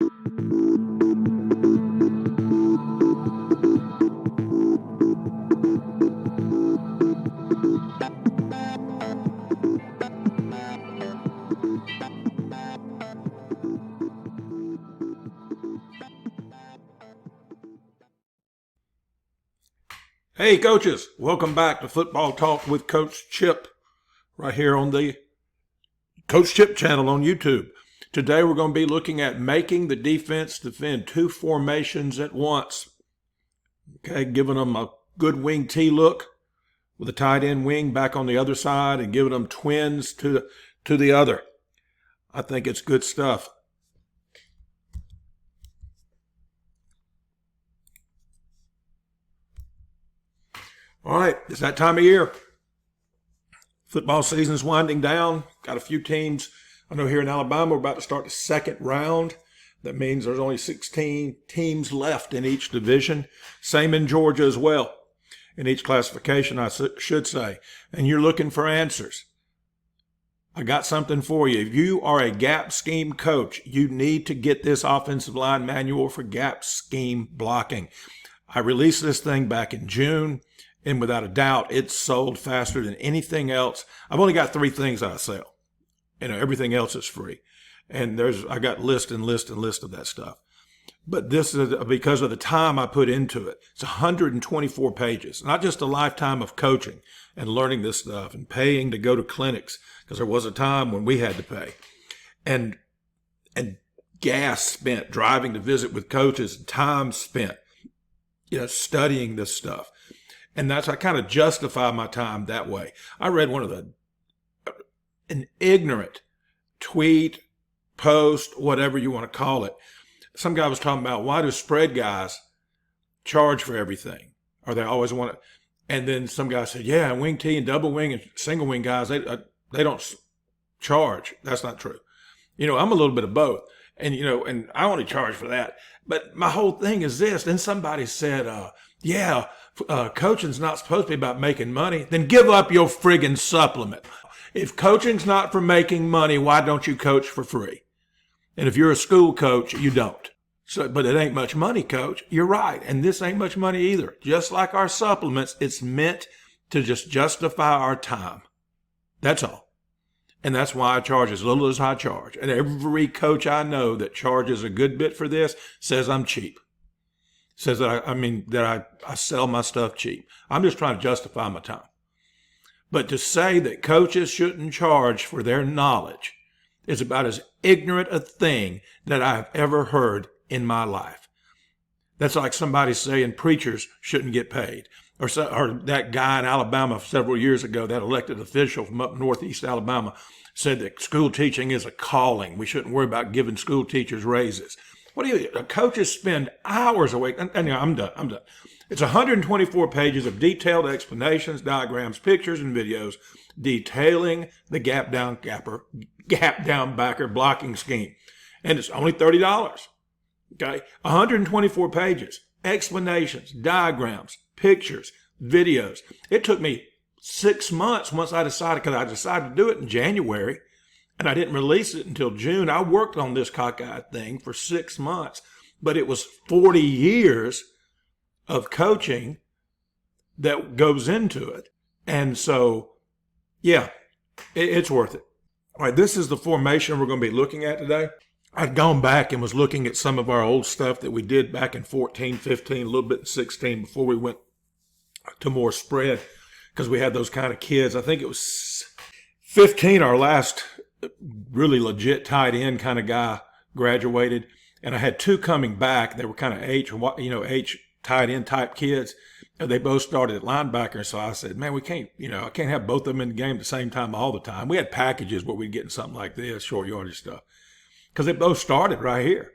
Hey coaches, welcome back to Football Talk with Coach Chip right here on the Coach Chip channel on YouTube. Today we're going to be looking at making the defense defend two formations at once. Okay, giving them a good wing T look with a tight end wing back on the other side and giving them twins to the other. I think it's good stuff. All right, it's that time of year. Football season's winding down. Got a few teams. I know here in Alabama we're about to start the second round. That means there's only 16 teams left in each division. Same in Georgia as well. In each classification, I should say. And you're looking for answers. I got something for you. If you are a gap scheme coach, you need to get this offensive line manual for gap scheme blocking. I released this thing back in June. And without a doubt, it's sold faster than anything else. I've only got 3 things I sell. Everything else is free. And I got list of that stuff. But this is because of the time I put into it. It's 124 pages, not just a lifetime of coaching and learning this stuff and paying to go to clinics, because there was a time when we had to pay. And gas spent driving to visit with coaches, and time spent, studying this stuff. And I kind of justify my time that way. I read an ignorant tweet, post, whatever you want to call it. Some guy was talking about, why do spread guys charge for everything? Or they always want it. And then some guy said, yeah, wing T and double wing and single wing guys, they don't charge. That's not true. I'm a little bit of both. And, and I only charge for that. But my whole thing is this. Then somebody said, coaching's not supposed to be about making money. Then give up your friggin' supplement. If coaching's not for making money, why don't you coach for free? And if you're a school coach, you don't. But it ain't much money, coach. You're right. And this ain't much money either. Just like our supplements, it's meant to just justify our time. That's all. And that's why I charge as little as I charge. And every coach I know that charges a good bit for this says I'm cheap. Says that I sell my stuff cheap. I'm just trying to justify my time. But to say that coaches shouldn't charge for their knowledge is about as ignorant a thing that I've ever heard in my life. That's like somebody saying preachers shouldn't get paid. Or that guy in Alabama several years ago, that elected official from up northeast Alabama, said that school teaching is a calling. We shouldn't worry about giving school teachers raises. Coaches spend hours a week. And I'm done. It's 124 pages of detailed explanations, diagrams, pictures, and videos detailing the gap down backer blocking scheme. And it's only $30. Okay. 124 pages, explanations, diagrams, pictures, videos. It took me 6 months once I decided, because I decided to do it in January. And I didn't release it until June. I worked on this cockeyed thing for 6 months, but it was 40 years of coaching that goes into it. And so, yeah, it's worth it. All right, this is the formation we're going to be looking at today. I'd gone back and was looking at some of our old stuff that we did back in 14, 15, a little bit in 16 before we went to more spread, because we had those kind of kids. I think it was 15, our last really legit tight end kind of guy graduated, and I had 2 coming back. They were kind of H tight end type kids. And they both started at linebacker. So I said, man, we can't, I can't have both of them in the game at the same time all the time. We had packages where we'd get in something like this, short yardage stuff, because they both started right here,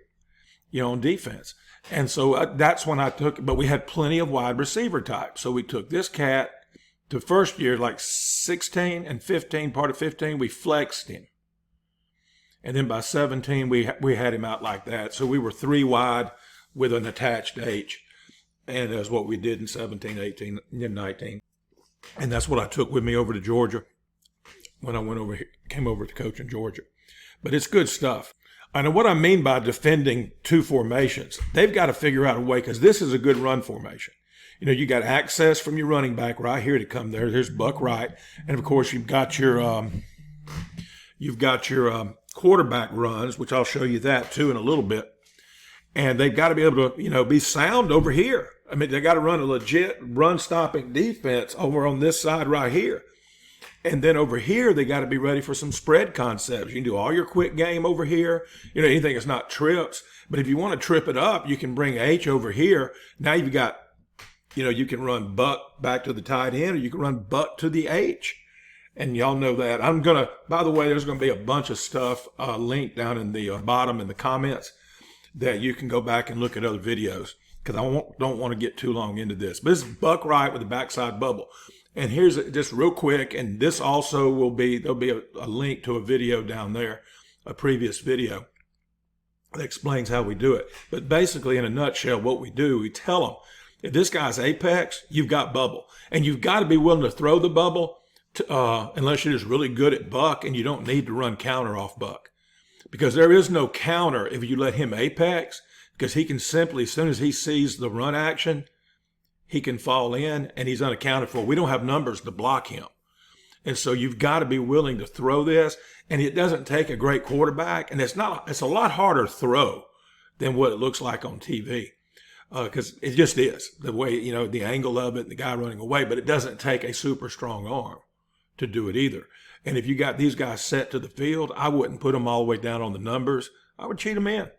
on defense. And so that's when I took, but we had plenty of wide receiver types. So we took this cat to first year, like 16 and 15, part of 15, we flexed him. And then by 17, we had him out like that. So we were 3 wide with an attached H. And that's what we did in 17, 18, and 19. And that's what I took with me over to Georgia when I went over here, came over to coach in Georgia. But it's good stuff. I know what I mean by defending two formations. They've got to figure out a way, because this is a good run formation. You know, you got access from your running back right here to come there. There's Buck Wright, and of course you've got your quarterback runs, which I'll show you that too in a little bit. And they've got to be able to, you know, be sound over here. I mean, they got to run a legit run-stopping defense over on this side right here. And then over here, they got to be ready for some spread concepts. You can do all your quick game over here. You know, anything that's not trips. But if you want to trip it up, you can bring H over here. Now you've got, you know, you can run Buck back to the tight end, or you can run Buck to the H. And y'all know that. I'm going to, by the way, there's going to be a bunch of stuff linked down in the bottom in the comments that you can go back and look at other videos, because I don't want to get too long into this. But this is Buck Wright with the backside bubble. And here's just real quick, and this also will be, there'll be a link to a video down there, a previous video that explains how we do it. But basically, in a nutshell, what we do, we tell them, if this guy's apex, you've got bubble. And you've got to be willing to throw the bubble unless you're just really good at Buck and you don't need to run counter off Buck. Because there is no counter if you let him apex, because he can simply, as soon as he sees the run action, he can fall in and he's unaccounted for. We don't have numbers to block him. And so you've got to be willing to throw this. And it doesn't take a great quarterback. And it's a lot harder to throw than what it looks like on TV. Because it just is the way, you know, the angle of it, the guy running away, but it doesn't take a super strong arm to do it either. And if you got these guys set to the field, I wouldn't put them all the way down on the numbers. I would cheat them in.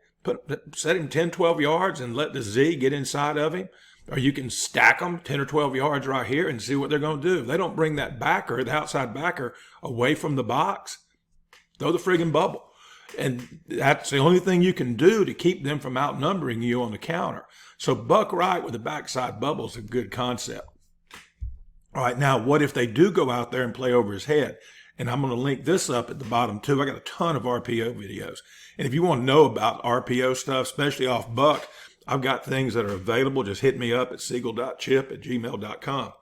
Set him 10, 12 yards and let the Z get inside of him. Or you can stack them 10 or 12 yards right here and see what they're going to do. If they don't bring that backer, the outside backer, away from the box, throw the friggin' bubble. And that's the only thing you can do to keep them from outnumbering you on the counter. So Buck Wright with the backside bubble is a good concept. All right, now what if they do go out there and play over his head? And I'm going to link this up at the bottom too. I got a ton of RPO videos. And if you want to know about RPO stuff, especially off Buck, I've got things that are available. Just hit me up at siegel.chip@gmail.com.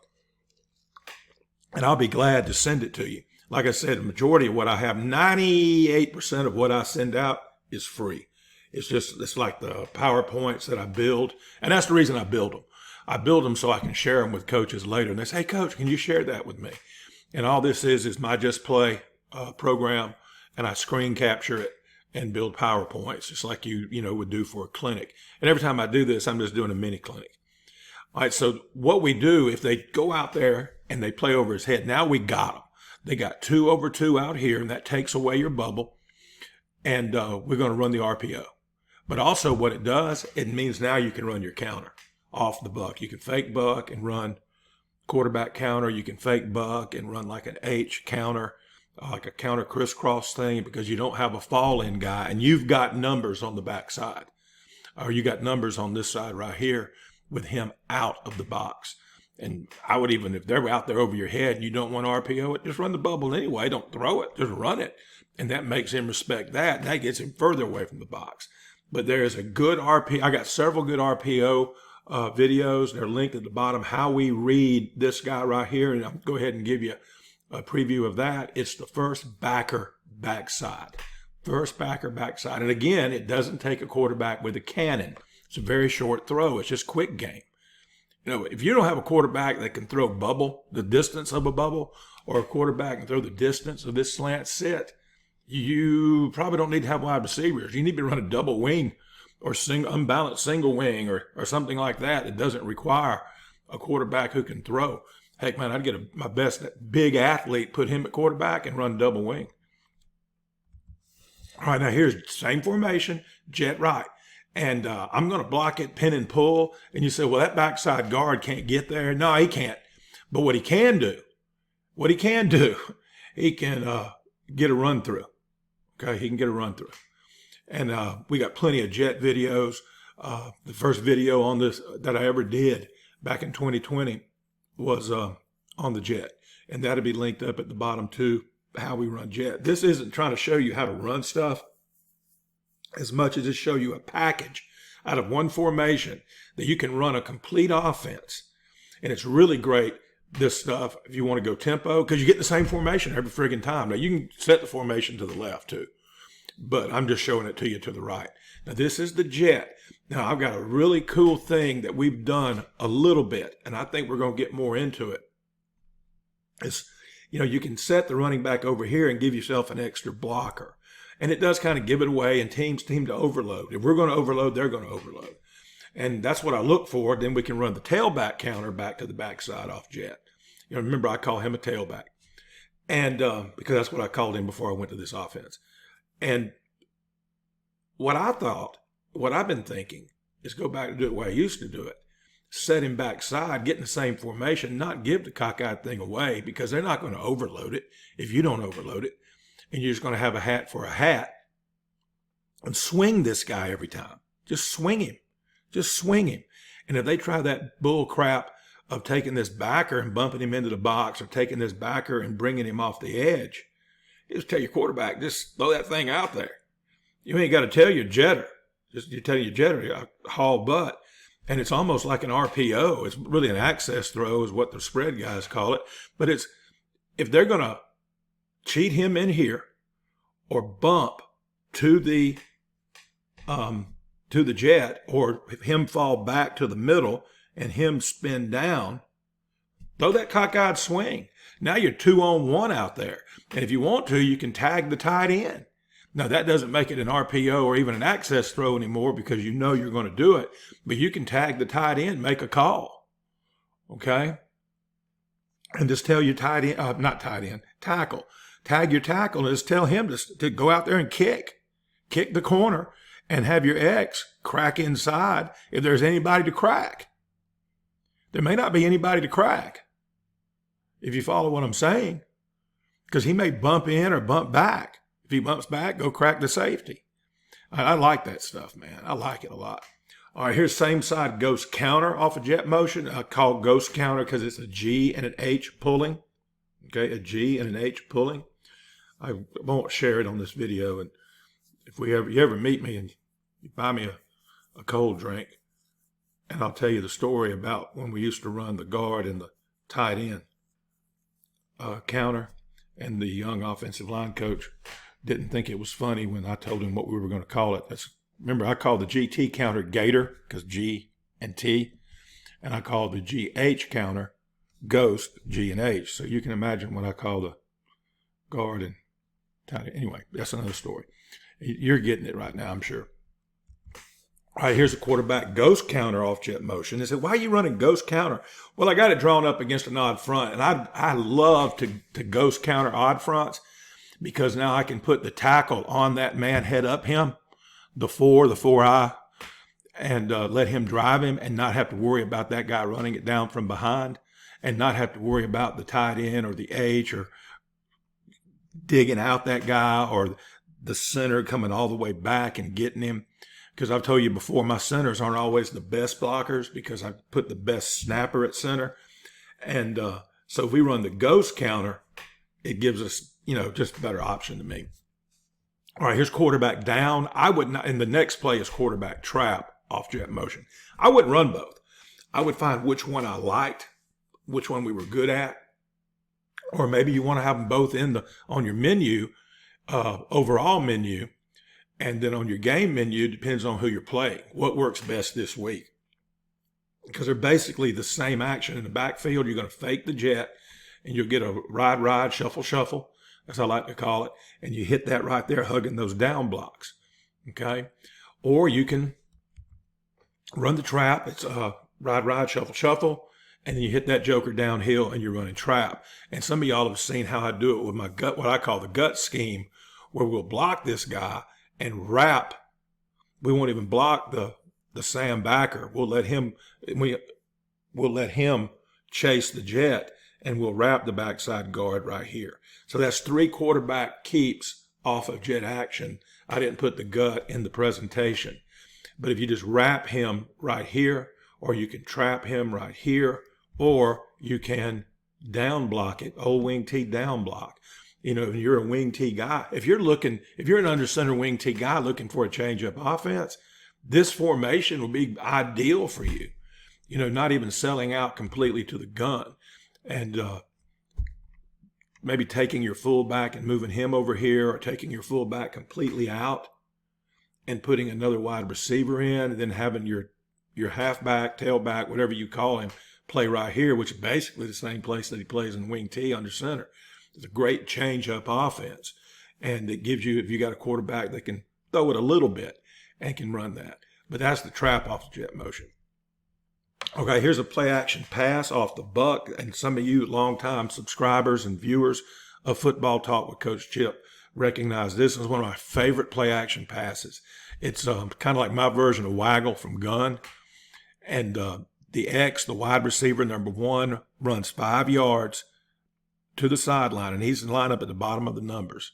And I'll be glad to send it to you. Like I said, the majority of what I have, 98% of what I send out is free. It's like the PowerPoints that I build. And that's the reason I build them. I build them so I can share them with coaches later. And they say, hey, coach, can you share that with me? And all this is my Just Play program. And I screen capture it and build PowerPoints, just like you would do for a clinic. And every time I do this, I'm just doing a mini clinic. All right, so what we do, if they go out there and they play over his head, now we got them. They got 2 over 2 out here, and that takes away your bubble. And we're going to run the RPO. But also what it does, it means now you can run your counter off the Buck. You can fake Buck and run quarterback counter. You can fake Buck and run like an H counter, like a counter crisscross thing, because you don't have a fall-in guy, and you've got numbers on the backside. Or you got numbers on this side right here with him out of the box. And I would even, if they're out there over your head and you don't want to RPO it, just run the bubble anyway. Don't throw it, just run it. And that makes him respect that. And that gets him further away from the box. But there is a good RPO. I got several good RPO videos. They're linked at the bottom. How we read this guy right here. And I'll go ahead and give you a preview of that. It's the first backer backside. First backer backside. And again, it doesn't take a quarterback with a cannon. It's a very short throw. It's just quick game. You know, if you don't have a quarterback that can throw bubble, the distance of a bubble, or a quarterback can throw the distance of this slant sit, you probably don't need to have wide receivers. You need to run a double wing or unbalanced single wing or something like that. It doesn't require a quarterback who can throw. Heck, man, I'd get my best big athlete, put him at quarterback and run double wing. All right, now here's the same formation, jet right. And I'm going to block it, pin and pull. And you say, well, that backside guard can't get there. No, he can't. But what he can do, he can get a run through. Okay, he can get a run through. And we got plenty of jet videos. The first video on this that I ever did back in 2020 was on the jet. And that'll be linked up at the bottom too, how we run jet. This isn't trying to show you how to run stuff as much as it show you a package out of one formation that you can run a complete offense. And it's really great, this stuff, if you want to go tempo, because you get the same formation every friggin' time. Now, you can set the formation to the left, too. but I'm just showing it to you to the right. Now, this is the jet. Now, I've got a really cool thing that we've done a little bit, and I think we're going to get more into it. It's, you can set the running back over here and give yourself an extra blocker. And it does kind of give it away, and teams seem to overload. If we're going to overload, they're going to overload. And that's what I look for. Then we can run the tailback counter back to the backside off jet. Remember, I call him a tailback. And because that's what I called him before I went to this offense. And what I've been thinking is go back to do it the way I used to do it. Set him backside, get in the same formation, not give the cockeyed thing away, because they're not going to overload it if you don't overload it. And you're just going to have a hat for a hat and swing this guy every time. Just swing him. Just swing him. And if they try that bull crap of taking this backer and bumping him into the box, or taking this backer and bringing him off the edge, just tell your quarterback, just throw that thing out there. You ain't got to tell your jetter. You tell your jetter, haul butt. And it's almost like an RPO. It's really an access throw is what the spread guys call it. But it's, if they're going to cheat him in here or bump to the jet, or him fall back to the middle and him spin down, throw that cockeyed swing. Now you're 2-on-1 out there. And if you want to, you can tag the tight end. Now, that doesn't make it an RPO or even an access throw anymore, because you're going to do it. But you can tag the tight end, make a call. Okay? And just tell your tackle. Tag your tackle and just tell him to go out there and kick the corner, and have your X crack inside if there's anybody to crack. There may not be anybody to crack, if you follow what I'm saying, because he may bump in or bump back. If he bumps back, go crack the safety. I like that stuff, man. I like it a lot. All right, here's same side ghost counter off of jet motion. I call ghost counter because it's a G and an H pulling. Okay, a G and an H pulling. I won't share it on this video. And if you ever meet me and you buy me a cold drink, and I'll tell you the story about when we used to run the guard and the tight end counter, and the young offensive line coach didn't think it was funny when I told him what we were going to call it. Remember, I called the GT counter Gator, because G and T, and I called the GH counter Ghost, G and H. So you can imagine what I call the guard and tight end. Anyway, that's another story. You're getting it right now, I'm sure. All right, here's a quarterback ghost counter off jet motion. They said, why are you running ghost counter? Well, I got it drawn up against an odd front, and I love to ghost counter odd fronts, because now I can put the tackle on that man, head up him, the 4-eye, and let him drive him and not have to worry about that guy running it down from behind, and not have to worry about the tight end or the H or digging out that guy, or the center coming all the way back and getting him. Because I've told you before, my centers aren't always the best blockers, because I put the best snapper at center. And so if we run the ghost counter, it gives us, just a better option to me. All right, here's quarterback down. I would not, and the next play is quarterback trap off jet motion. I wouldn't run both. I would find which one I liked, which one we were good at, or maybe you want to have them both on your menu, overall menu, and then on your game menu, depends on who you're playing, what works best this week. Because they're basically the same action in the backfield. You're going to fake the jet, and you'll get a ride, shuffle. That's how I like to call it. And you hit that right there, hugging those down blocks. Okay? Or you can run the trap. It's ride, shuffle. And then you hit that joker downhill and you're running trap. And some of y'all have seen how I do it with my gut, what I call the gut scheme, where we'll block this guy and wrap. We won't even block the Sam backer. We'll let him chase the jet, and we'll wrap the backside guard right here. So that's 3 quarterback keeps off of jet action. I didn't put the gut in the presentation. But if you just wrap him right here, or you can trap him right here, or you can down block it, old wing T down block. If you're a wing T guy, if you're an under center wing T guy looking for a change up offense, this formation will be ideal for you. Not even selling out completely to the gun. And maybe taking your fullback and moving him over here, or taking your fullback completely out and putting another wide receiver in, and then having your halfback, tailback, whatever you call him, play right here, which is basically the same place that he plays in wing T under center. It's a great change-up offense, and it gives you, if you got a quarterback that can throw it a little bit and can run that. But that's the trap off the jet motion. Okay, here's a play-action pass off the buck, and some of you longtime subscribers and viewers of Football Talk with Coach Chip recognize this is one of my favorite play-action passes. It's kind of like my version of Waggle from Gun, and the X, the wide receiver, number 1, runs 5 yards to the sideline, and he's lined up at the bottom of the numbers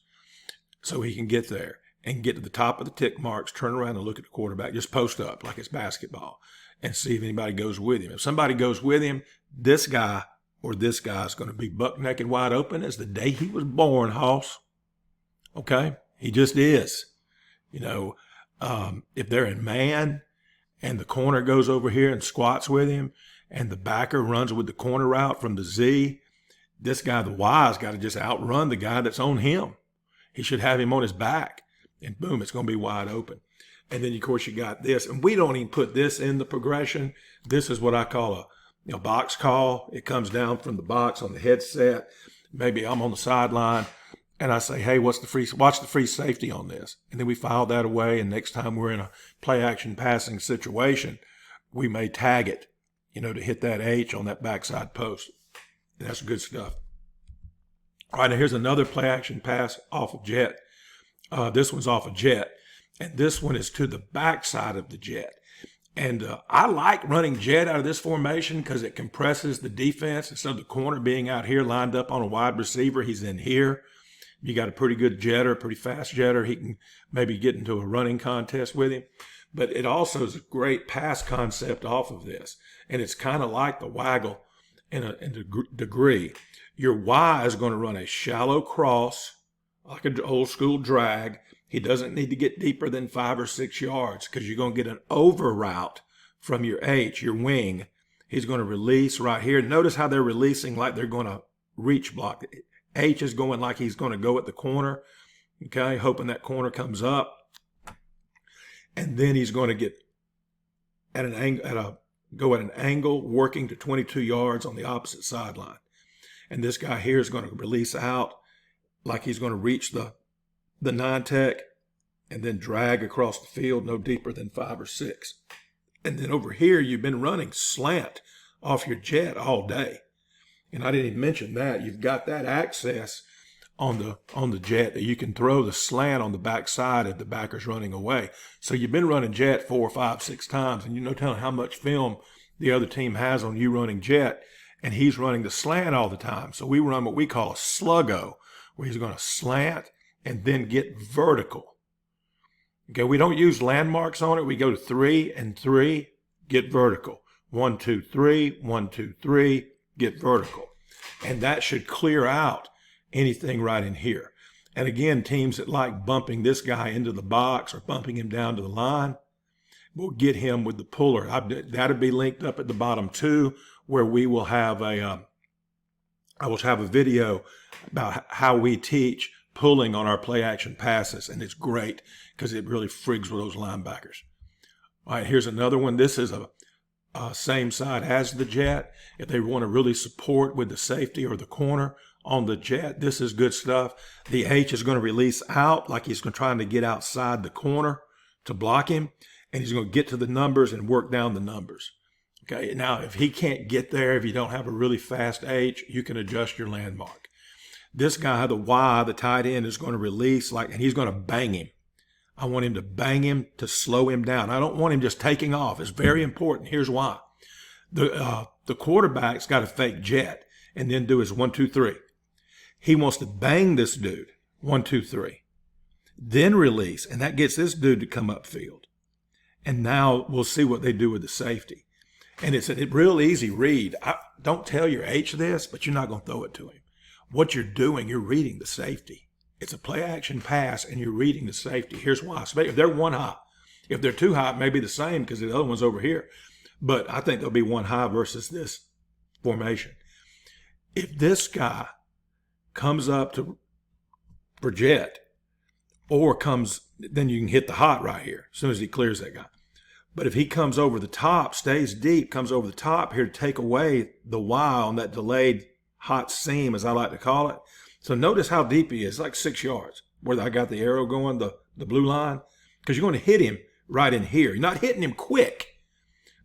so he can get there and get to the top of the tick marks, turn around and look at the quarterback, just post up like it's basketball, and see if anybody goes with him. If somebody goes with him, this guy or this guy is going to be buck naked wide open as the day he was born, Hoss. Okay? He just is. You know, if they're in man and the corner goes over here and squats with him and the backer runs with the corner route from the Z, this guy, the Y's, got to just outrun the guy that's on him. He should have him on his back, and boom, it's going to be wide open. And then, of course, you got this. And we don't even put this in the progression. This is what I call a box call. It comes down from the box on the headset. Maybe I'm on the sideline, and I say, hey, watch the free safety on this. And then we file that away, and next time we're in a play-action passing situation, we may tag it, to hit that H on that backside post. And that's good stuff. All right, now here's another play-action pass off of jet. This one's off of jet. And this one is to the backside of the jet. And I like running jet out of this formation because it compresses the defense. Instead of the corner being out here lined up on a wide receiver, he's in here. You got a pretty good jetter, pretty fast jetter. He can maybe get into a running contest with him. But it also is a great pass concept off of this. And it's kind of like the Waggle in a degree. Your Y is going to run a shallow cross, like an old school drag. He doesn't need to get deeper than 5 or 6 yards because you're going to get an over route from your H, your wing. He's going to release right here. Notice how they're releasing like they're going to reach block. H is going like he's going to go at the corner, okay, hoping that corner comes up. And then he's going to get at an angle, working to 22 yards on the opposite sideline. And this guy here is going to release out like he's going to reach the 9-tech and then drag across the field no deeper than 5 or 6. And then over here, you've been running slant off your jet all day. And I didn't even mention that. You've got that access on the jet that you can throw the slant on the backside if the backer's running away. So you've been running jet 4, 5, 6 times, and you're no telling how much film the other team has on you running jet, and he's running the slant all the time. So we run what we call a sluggo, where he's going to slant and then get vertical. Okay, we don't use landmarks on it. We go to 3 and 3, get vertical. 1, 2, 3, 1, 2, 3, get vertical. And that should clear out anything right in here. And again, teams that like bumping this guy into the box or bumping him down to the line will get him with the puller. That'll be linked up at the bottom too, where we will have I will have a video about how we teach pulling on our play action passes. And it's great because it really frigs with those linebackers. All right, here's another one. This is a same side as the jet. If they want to really support with the safety or the corner on the jet, this is good stuff. The H is going to release out like he's trying to get outside the corner to block him, and he's going to get to the numbers and work down the numbers. Okay, now if he can't get there, if you don't have a really fast H, you can adjust your landmark. This guy, the Y, the tight end, is going to release and he's going to bang him. I want him to bang him to slow him down. I don't want him just taking off. It's very important. Here's why. The quarterback's got to fake jet and then do his 1, 2, 3. He wants to bang this dude, 1, 2, 3. Then release, and that gets this dude to come upfield. And now we'll see what they do with the safety. And it's a real easy read. Don't tell your H this, but you're not going to throw it to him. What you're doing, you're reading the safety. It's a play-action pass, and you're reading the safety. Here's why. If they're one high, if they're two high, it may be the same because the other one's over here. But I think there'll be one high versus this formation. If this guy comes up for jet, or then you can hit the hot right here as soon as he clears that guy. But if he comes over the top, stays deep, comes over the top here to take away the Y on that delayed hot seam, as I like to call it. So notice how deep he is, like 6 yards, where I got the arrow going, the blue line, because you're going to hit him right in here. You're not hitting him quick,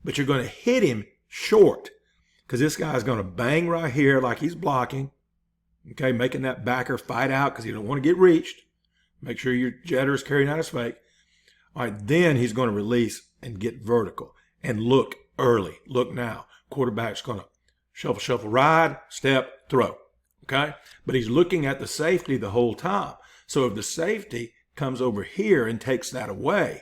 but you're going to hit him short, because this guy's going to bang right here like he's blocking, okay, making that backer fight out because he don't want to get reached. Make sure your jetter is carrying out his fake. All right, then he's going to release and get vertical and look early. Look now. Quarterback's going to shuffle, ride, step, throw. Okay? But he's looking at the safety the whole time. So if the safety comes over here and takes that away,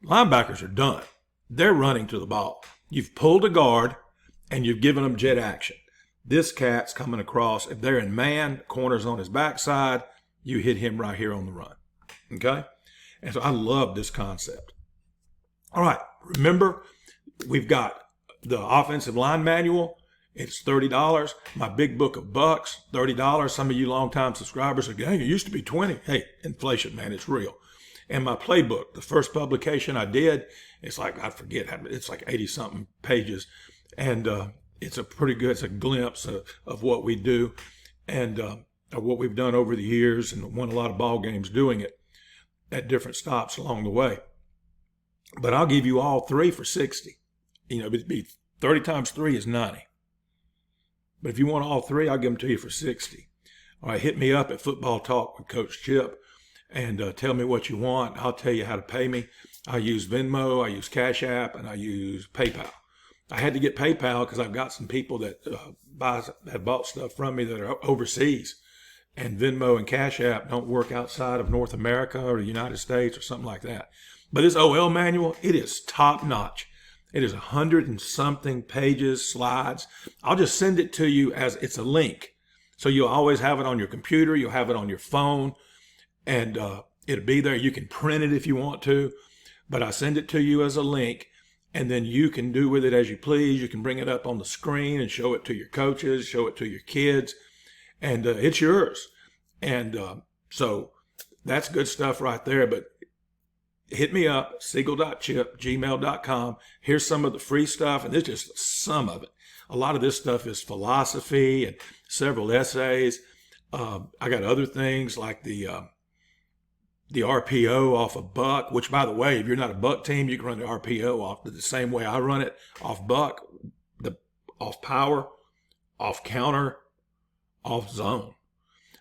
linebackers are done. They're running to the ball. You've pulled a guard and you've given them jet action. This cat's coming across. If they're in man, corner's on his backside, you hit him right here on the run. Okay? And so I love this concept. All right, remember, we've got the offensive line manual. It's $30. My big book of bucks, $30. Some of you longtime subscribers are going, it used to be $20. Hey, inflation, man, it's real. And my playbook, the first publication I did, it's like, I forget, it's like 80-something pages. And it's a glimpse of what we do and of what we've done over the years, and won a lot of ball games doing it at different stops along the way. But I'll give you all three for 60. It'd be 30 times 3 is 90. But if you want all three, I'll give them to you for 60. All right, hit me up at Football Talk with Coach Chip and tell me what you want. I'll tell you how to pay me. I use Venmo, I use Cash App, and I use PayPal. I had to get PayPal because I've got some people that have bought stuff from me that are overseas. And Venmo and Cash App don't work outside of North America or the United States or something like that. But this OL manual, it is top notch. It is 100 and something pages, slides. I'll just send it to you as it's a link. So you'll always have it on your computer. You'll have it on your phone. And it'll be there. You can print it if you want to. But I send it to you as a link. And then you can do with it as you please. You can bring it up on the screen and show it to your coaches, show it to your kids. And it's yours. And so that's good stuff right there. But hit me up, siegel.chip@gmail.com. Here's some of the free stuff, and there's just some of it. A lot of this stuff is philosophy and several essays. I got other things like the RPO off of Buck, which, by the way, if you're not a Buck team, you can run the RPO off the same way I run it, off Buck, off power, off counter, off zone.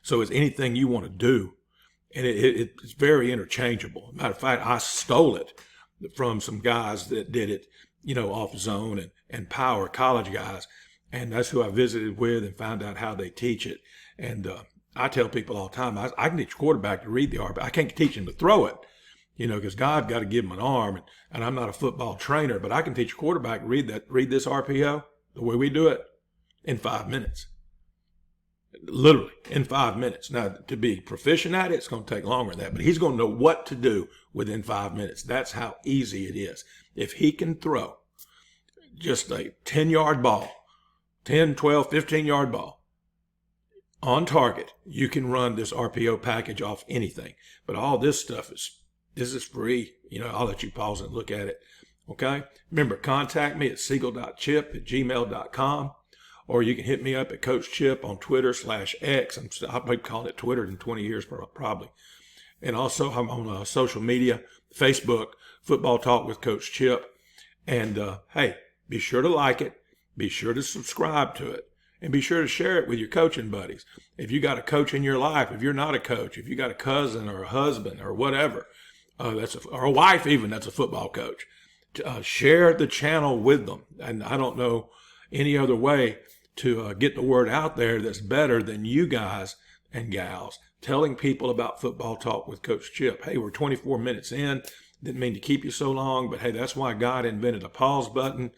So it's anything you want to do. And it's very interchangeable. Matter of fact, I stole it from some guys that did it, off zone and power, college guys. And that's who I visited with and found out how they teach it. And I tell people all the time, I can teach a quarterback to read the RPO. I can't teach him to throw it, because God got to give him an arm. And I'm not a football trainer, but I can teach a quarterback to read this RPO the way we do it in 5 minutes. Literally in 5 minutes. Now, to be proficient at it, it's going to take longer than that, but he's going to know what to do within 5 minutes. That's how easy it is. If he can throw just a 10-yard ball, 10, 12, 15-yard ball on target, you can run this RPO package off anything. But all this stuff this is free. I'll let you pause and look at it. Okay? Remember, contact me at siegel.chip@gmail.com. Or you can hit me up at Coach Chip on Twitter/X. I've been calling it Twitter in 20 years probably. And also I'm on social media, Facebook, Football Talk with Coach Chip. And hey, be sure to like it. Be sure to subscribe to it. And be sure to share it with your coaching buddies. If you got a coach in your life, if you're not a coach, if you got a cousin or a husband or whatever, or a wife even that's a football coach, share the channel with them. And I don't know any other way to get the word out there that's better than you guys and gals telling people about Football Talk with Coach Chip. Hey, we're 24 minutes in. Didn't mean to keep you so long, but hey, that's why God invented a pause button.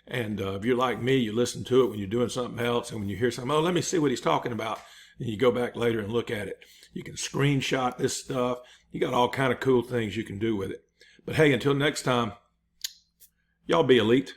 And if you're like me, you listen to it when you're doing something else, and when you hear something, let me see what he's talking about, and you go back later and look at it. You can screenshot this stuff. You got all kind of cool things you can do with it. But hey, until next time, y'all be elite.